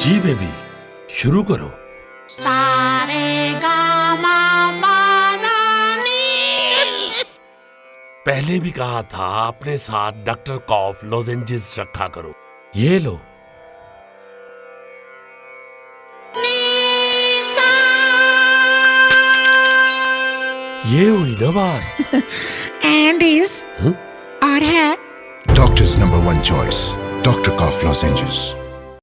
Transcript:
जी baby, शुरू करो। पहले भी कहा था अपने साथ डॉक्टर कॉफ लॉजेंजेस रखा करो। ये लो। ये हुई ना बात। एंडीज और है Doctor's number one choice, Dr. Cough Lozenges.